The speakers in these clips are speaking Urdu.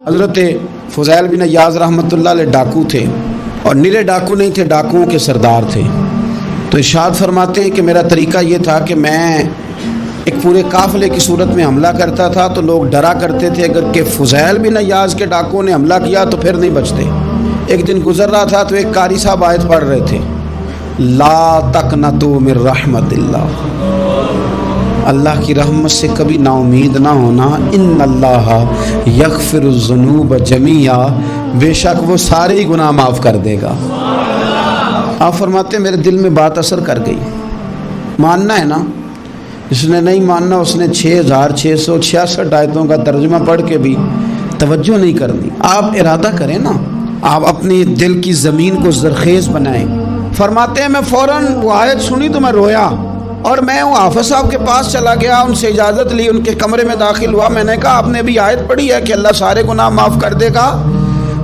حضرت فضیل بن عیاض رحمۃ اللہ علیہ ڈاکو تھے، اور نرے ڈاکو نہیں تھے، ڈاکوؤں کے سردار تھے۔ تو ارشاد فرماتے ہیں کہ میرا طریقہ یہ تھا کہ میں ایک پورے قافلے کی صورت میں حملہ کرتا تھا تو لوگ ڈرا کرتے تھے اگر کہ فضیل بن عیاض کے ڈاکوؤں نے حملہ کیا تو پھر نہیں بچتے۔ ایک دن گزر رہا تھا تو ایک قاری صاحب آیت پڑھ رہے تھے، لا تقنطوا من رحمت اللہ، اللہ کی رحمت سے کبھی نا امید نہ ہونا، ان اللہ یغفر الذنوب جمیعا، بے شک وہ سارے ہی گناہ معاف کر دے گا۔ آپ فرماتے ہیں میرے دل میں بات اثر کر گئی، ماننا ہے نا۔ جس نے نہیں ماننا اس نے 6666 آیتوں کا ترجمہ پڑھ کے بھی توجہ نہیں کرنی۔ آپ ارادہ کریں نا، آپ اپنی دل کی زمین کو زرخیز بنائیں۔ فرماتے ہیں میں فوراً وہ آیت سنی تو میں رویا، اور میں وہ حافظ صاحب کے پاس چلا گیا، ان سے اجازت لی، ان کے کمرے میں داخل ہوا۔ میں نے کہا آپ نے بھی آیت پڑھی ہے کہ اللہ سارے گناہ معاف کر دے گا؟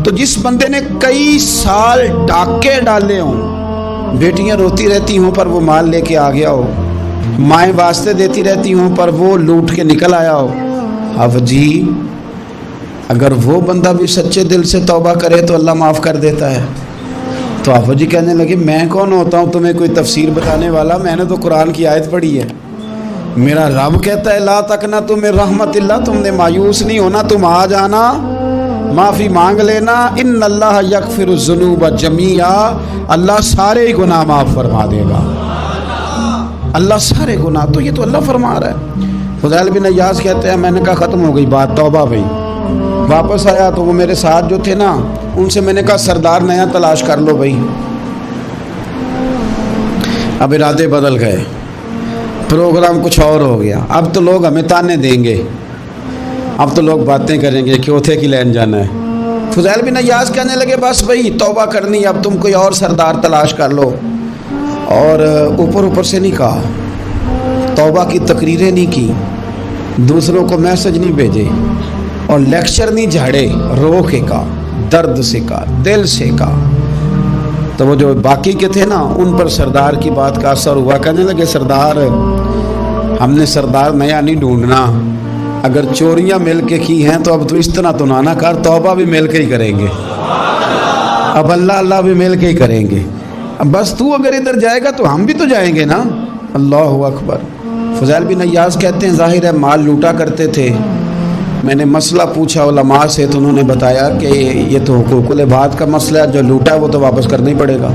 تو جس بندے نے کئی سال ڈاکے ڈالے ہوں، بیٹیاں روتی رہتی ہوں پر وہ مال لے کے آ گیا ہو، مائیں واسطے دیتی رہتی ہوں پر وہ لوٹ کے نکل آیا ہو، اب جی اگر وہ بندہ بھی سچے دل سے توبہ کرے تو اللہ معاف کر دیتا ہے۔ تو آفو جی کہنے لگے میں کون ہوتا ہوں تمہیں کوئی تفسیر بتانے والا، میں نے تو قرآن کی آیت پڑھی ہے، میرا رب کہتا ہے لا تقنطوا من رحمت اللہ، تم نے مایوس نہیں ہونا، تم آ جانا، معافی مانگ لینا، ان اللہ یغفر الذنوب جمیعا، اللہ سارے گناہ معاف فرما دے گا، اللہ سارے گناہ۔ تو یہ تو اللہ فرما رہا ہے۔ فضیل بن عیاض کہتے ہیں میں نے کہا ختم ہو گئی بات، توبہ بھائی۔ واپس آیا تو وہ میرے ساتھ جو تھے نا ان سے میں نے کہا سردار نیا تلاش کر لو بھائی۔ اب ارادے بدل گئے، پروگرام کچھ اور ہو گیا، اب تو لوگ ہمیں تانے دیں گے، اب تو لوگ باتیں کریں گے کہ اوتھے کی لین جانا ہے۔ فضیل بن عیاض کہنے لگے بس بھائی توبہ کرنی، اب تم کوئی اور سردار تلاش کر لو، اور اوپر سے نہیں کہا، توبہ کی تقریریں نہیں کی، دوسروں کو میسج نہیں بھیجے، اور لیکچر نہیں جھاڑے، رو کے کہا، درد سے کہا، دل سے کہا۔ تو وہ جو باقی کے تھے نا ان پر سردار کی بات کا اثر ہوا، کہنے لگے سردار ہم نے سردار نیا نہیں ڈھونڈنا، اگر چوریاں مل کے کی ہیں تو اب تو اس طرح تو نہ کر، توبہ بھی مل کے ہی کریں گے، اب اللہ بھی مل کے ہی کریں گے، اب بس تو اگر ادھر جائے گا تو ہم بھی تو جائیں گے نا۔ اللہ اکبر۔ فضیل بن عیاض کہتے ہیں ظاہر ہے مال لوٹا کرتے تھے، میں نے مسئلہ پوچھا علماء سے تو انہوں نے بتایا کہ یہ تو حقوق العباد کا مسئلہ ہے، جو لوٹا ہے وہ تو واپس کرنا ہی پڑے گا۔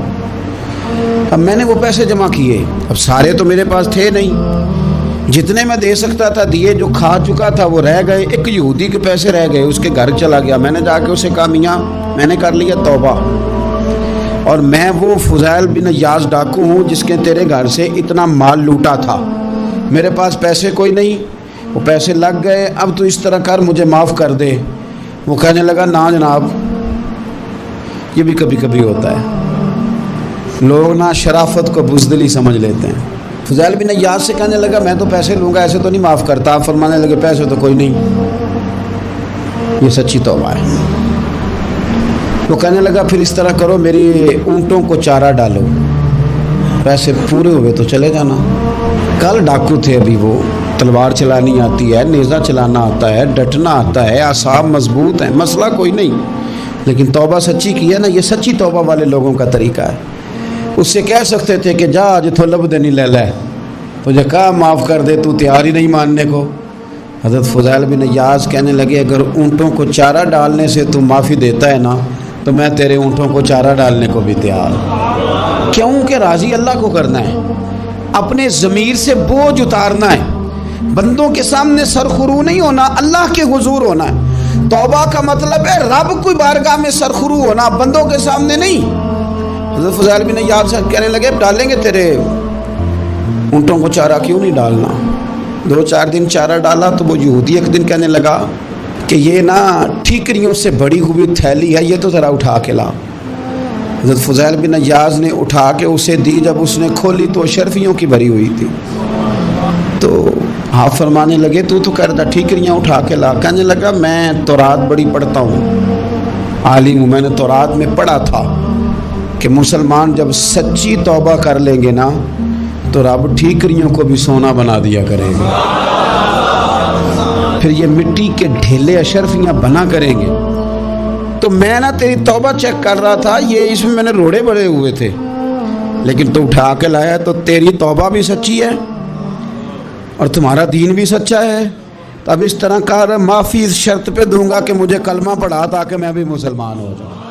اب میں نے وہ پیسے جمع کیے، اب سارے تو میرے پاس تھے نہیں، جتنے میں دے سکتا تھا دیے، جو کھا چکا تھا وہ رہ گئے، ایک یہودی کے پیسے رہ گئے، اس کے گھر چلا گیا، میں نے جا کے اسے کہا میاں میں نے کر لیا توبہ، اور میں وہ فضیل بن عیاض ڈاکو ہوں جس کے تیرے گھر سے اتنا مال لوٹا تھا، میرے پاس پیسے کوئی نہیں، وہ پیسے لگ گئے، اب تو اس طرح کر مجھے معاف کر دے۔ وہ کہنے لگا نا جناب، یہ بھی کبھی کبھی ہوتا ہے، لوگ نا شرافت کو بزدلی سمجھ لیتے ہیں۔ فضیل بن عیاض سے کہنے لگا میں تو پیسے لوں گا، ایسے تو نہیں معاف کرتا۔ آپ فرمانے لگے پیسے تو کوئی نہیں، یہ سچی توبہ ہے۔ وہ کہنے لگا پھر اس طرح کرو میری اونٹوں کو چارہ ڈالو، پیسے پورے ہوئے تو چلے جانا۔ کل ڈاکو تھے، ابھی وہ تلوار چلانی آتی ہے، نیزہ چلانا آتا ہے، ڈٹنا آتا ہے، اعصاب مضبوط ہیں، مسئلہ کوئی نہیں، لیکن توبہ سچی کی ہے نا، یہ سچی توبہ والے لوگوں کا طریقہ ہے۔ اس سے کہہ سکتے تھے کہ جا آج تو لب دینی لے لے، تجھے کہا معاف کر دے، تو تیار ہی نہیں ماننے کو۔ حضرت فضیل بن عیاض کہنے لگے اگر اونٹوں کو چارہ ڈالنے سے تو معافی دیتا ہے نا تو میں تیرے اونٹوں کو چارہ ڈالنے کو بھی تیار ہوں، کیونکہ راضی اللہ کو کرنا ہے، اپنے ضمیر سے بوجھ اتارنا ہے، بندوں کے سامنے سرخرو نہیں ہونا، اللہ کے حضور ہونا ہے۔ توبہ کا مطلب ہے رب کی بارگاہ میں سرخرو ہونا، بندوں کے سامنے نہیں۔ حضرت فضیل بن عیاض کہنے لگے ڈالیں گے تیرے اونٹوں کو چارہ، کیوں نہیں ڈالنا۔ 2-4 دن چارہ ڈالا تو وہ یہودی ایک دن کہنے لگا کہ یہ نا ٹھیکریوں سے بڑی ہوئی تھیلی ہے، یہ تو ذرا اٹھا کے لا۔ حضرت فضیل بن عیاض نے اٹھا کے اسے دی، جب اس نے کھولی تو اشرفیوں کی بھری ہوئی تھی۔ تو آپ فرمانے لگے تو کہہ رہا ٹھیکریاں اٹھا کے لا۔ کہنے لگا میں تورات بڑی پڑھتا ہوں، عالم ہوں، میں نے تورات میں پڑھا تھا کہ مسلمان جب سچی توبہ کر لیں گے نا تو رب ٹھیکریوں کو بھی سونا بنا دیا کرے گا، پھر یہ مٹی کے ڈھیلے اشرفیاں بنا کریں گے۔ تو میں نا تیری توبہ چیک کر رہا تھا, یہ اس میں نے روڑے بڑے ہوئے تھے, لیکن تو اٹھا کے لایا تو تیری توبہ بھی سچی ہے اور تمہارا دین بھی سچا ہے. تو اب اس طرح کا معافی اس شرط پہ دوں گا کہ مجھے کلمہ پڑھا تاکہ میں بھی مسلمان ہو جاؤں.